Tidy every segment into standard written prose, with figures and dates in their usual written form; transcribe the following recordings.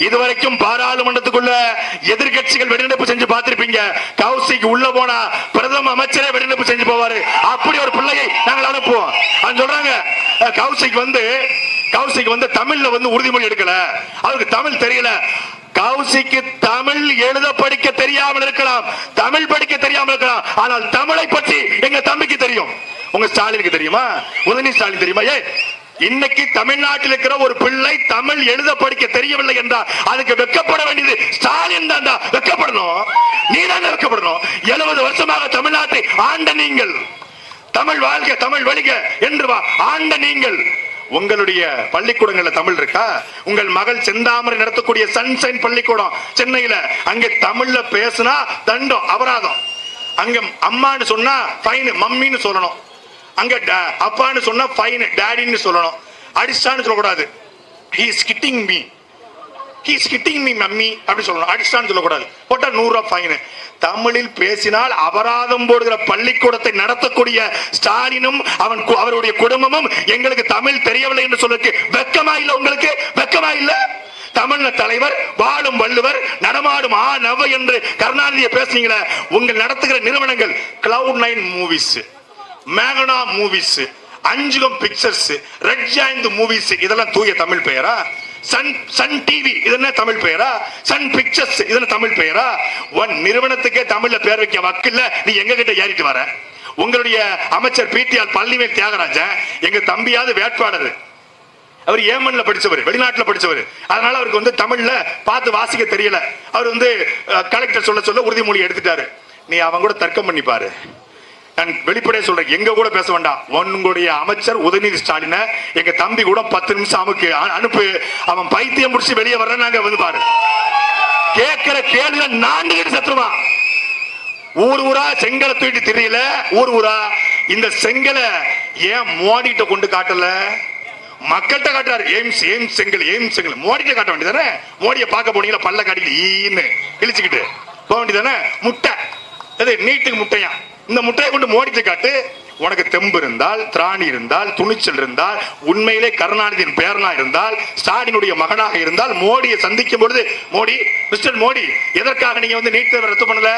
இதுவரைக்கும் பாராளுமன்றத்துக்குள்ள எதிர்கட்சிகள் வெளிநடப்பு செஞ்சு பார்த்திருப்பீங்க. கௌசிக் உள்ள போனா பிரதம அமைச்சரே வெளிநடப்பு செஞ்சு போவாரு. அப்படி ஒரு பிள்ளையை நாங்கள் அனுப்புவோம். சொல்றாங்க கௌசிக் வந்து தமிழ்ல வந்து உறுதிமொழி எடுக்கல, அவருக்கு தமிழ் தெரியல. கௌசிக்கு தமிழ் எழுத படிக்க தெரியாமல் இருக்கலாம், தமிழ் படிக்க தெரியாமல் இருக்கலாம், ஆனால் தமிழை பற்றி எங்க தம்பிக்கு தெரியும். உங்க ஸ்டாலினுக்கு தெரியுமா? உதயநிதி ஸ்டாலின் தெரியுமா? இன்னைக்கு தமிழ்நாட்டில் இருக்கிற ஒரு பிள்ளை தமிழ் எழுத படிக்க தெரியவில்லை என்றால் அதுக்கு வெக்கப்பட வேண்டியது ஸ்டாலின் தான். வெக்கப்படணும், நீ தான் வெக்கப்படணும். 70 வருஷமாக தமிழ்நாட்டை ஆண்ட நீங்கள், தமிழ் வாழ்க தமிழ் வழிக என்று ஆண்ட நீங்கள், உங்களுடைய பள்ளிக்கூடங்கள்ல தமிழ் இருக்கா? உங்கள் மகள் செந்தாமரை நடத்தக்கூடிய சன்ஷைன் பள்ளிக்கூடம் சென்னையில, அங்க தமிழ்ல பேசினா தண்டம், அபராதம். அங்க அம்மான்னு சொன்னா ஃபைன், மம்மின்னு சொல்லணும். அங்க அப்பான்னு சொன்னா ஃபைன், டாடின்னு சொல்லணும். அடிச்சான்னு சொல்லக்கூடாது. he is hitting me mummy அப்படி சொல்லணும். அடிச்சான்னு சொல்லக்கூடாது. போட்டா 100 ரூபாய் ஃபைன். தமிழில் பேசினால் அபராதம் போடுகிற பள்ளிக்கூடத்தை நடத்தக்கூடிய ஸ்டாலினும் அவருடைய குடும்பமும் எங்களுக்கு தமிழ் தெரியவில்லை என்று சொல்றதுக்கு வெக்கமா இல்ல? உங்களுக்கு வெக்கமா இல்ல? தமிழ்ல தலைவர், வாழும் வள்ளுவர், நடமாடும் நவ என்று கருணாநிதியை பேசுனீங்களே. உங்கள் நடத்துகிற நிறுவனங்கள் Cloud9 மூவிஸ், மேகனா மூவிஸ், அஞ்சுகம் பிக்சர்ஸ், ரெட் ஜாயிண்ட் மூவிஸ், இதெல்லாம் தூய தமிழ் பெயரா? சன் டிவி இதென்ன தமிழ் பெயரா? சன் பிக்சர்ஸ் இதென்ன தமிழ் பெயரா? ஒன் நிறுவனத்துக்கே தமிழ்ல பேர் வைக்க வக்கில்ல, நீ எங்க கிட்ட ஏறிட்டு வர? உங்களுடைய அமைச்சர் பிடிஆர் பழனிவேல் தியாகராஜன் எங்க தம்பியாவது வேட்பாளர். அவர் ஏமன்ல படிச்சவர், வெளிநாட்டுல படிச்சவர். அதனால அவருக்கு வந்து தமிழ்ல பார்த்து வாசிக்க தெரியல. அவர் வந்து கலெக்டர் சொல்ல உறுதிமொழி எடுத்துட்டாரு. நீ அவங்க கூட தர்க்கம் பண்ணி பாரு. நான் வெளிப்படையா சொல்றேன், எங்க கூட பேச வேண்டாம். உங்களுடைய அமைச்சர் உதயநிதி ஸ்டாலின் எங்க தம்பி கூட 10 நிமிஷம் அவனுக்கு அனுப்பு, அவன் பைத்தியம் முடிச்சு வெளியே வர்றேன். நாங்க வந்து பாரு, கேட்கிற கேள்வி நான்கு சத்துருவான். ஊர் ஊரா செங்கலை தூக்கிட்டு தெரியல. ஊர் ஊரா இந்த செங்கலை ஏன் மோடிட்ட கொண்டு காட்டல? மக்கள்கிட்ட காட்டுறாரு. எய்ம்ஸ் செங்கல் மோடிட்ட காட்ட வேண்டியதானே? மோடியை பார்க்க போனீங்களா? பல்ல காட்டிட்டு ஈன்னு இழிச்சுக்கிட்டு போக வேண்டியதானே? முட்டை நீட்டுக்கு முட்டையா? இந்த முட்டையை கொண்டு மோடிட்டு காட்டு. உனக்கு தெம்பு இருந்தால், திராணி இருந்தால், துணிச்சல் இருந்தால், உண்மையிலே கருணாநிதியின் பேரனா இருந்தால், ஸ்டாலினுடைய மகனாக இருந்தால், மோடியை சந்திக்கும் பொழுது மோடி, மிஸ்டர் மோடி, எதற்காக நீங்க வந்து நீட் தேர்வு ரத்து பண்ணல?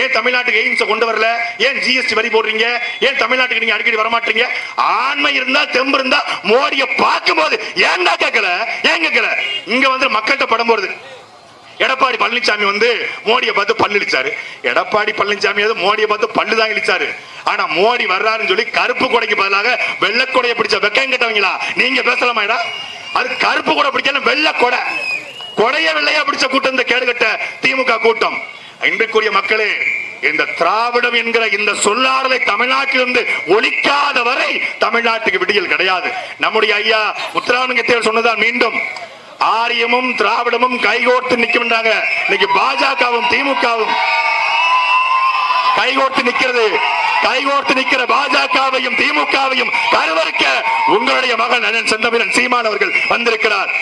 ஏன் தமிழ்நாட்டுக்கு எய்ம்ஸ் கொண்டு வரல? ஏன் ஜிஎஸ்டி வரி போடுறீங்க? ஏன் தமிழ்நாட்டுக்கு நீங்க அடிக்கடி வரமாட்டீங்க? ஆண்மை இருந்தா, தெம்பு இருந்தா மோடியை பார்க்கும் போது ஏன்டா கேட்கல? ஏன் கேட்கல? இங்க வந்து மக்கள்கிட்ட படம் போறது. எடப்பாடி பழனிசாமி வந்து மோடியை பார்த்து பல்லு இழிச்சாரு. எடப்பாடி பழனிசாமி மோடியை பார்த்து பல்லுதான் இழிச்சாரு. ஆனா மோடி வர்றாருன்னு சொல்லி கருப்பு கொடைக்கு பதிலாக வெள்ளை கொடையை பிடிச்ச வெக்கம் கேட்டவங்களா நீங்க பேசலாமாடா? அது கருப்பு கொடை பிடிக்கல, வெள்ளை கொடை, கொடைய வெள்ளையா பிடிச்ச கூட்டம் இந்த கேடுகட்ட திமுக கூட்டம். இன்றைக்குரிய மக்களே, இந்த திராவிடம் என்கிற இந்த சொல்லாடலை தமிழ்நாட்டிலிருந்து ஒழிக்காத வரை தமிழ்நாட்டுக்கு விடியல் கிடையாது. நம்முடைய ஐயா முத்துராமலிங்க தேவர் சொன்னதான் மீண்டும் ஆரியமும் திராவிடமும் கைகோர்த்து நிற்கின்றாங்க. இன்னைக்கு பாஜகவும் திமுகவும் கைகோர்த்து நிற்கிறது. கைகோர்த்து நிற்கிற பாஜகவையும் திமுகவையும் கருவறுக்க உங்களுடைய மகன் அண்ணன் செந்தமிழன் சீமான் அவர்கள் வந்திருக்கிறார்.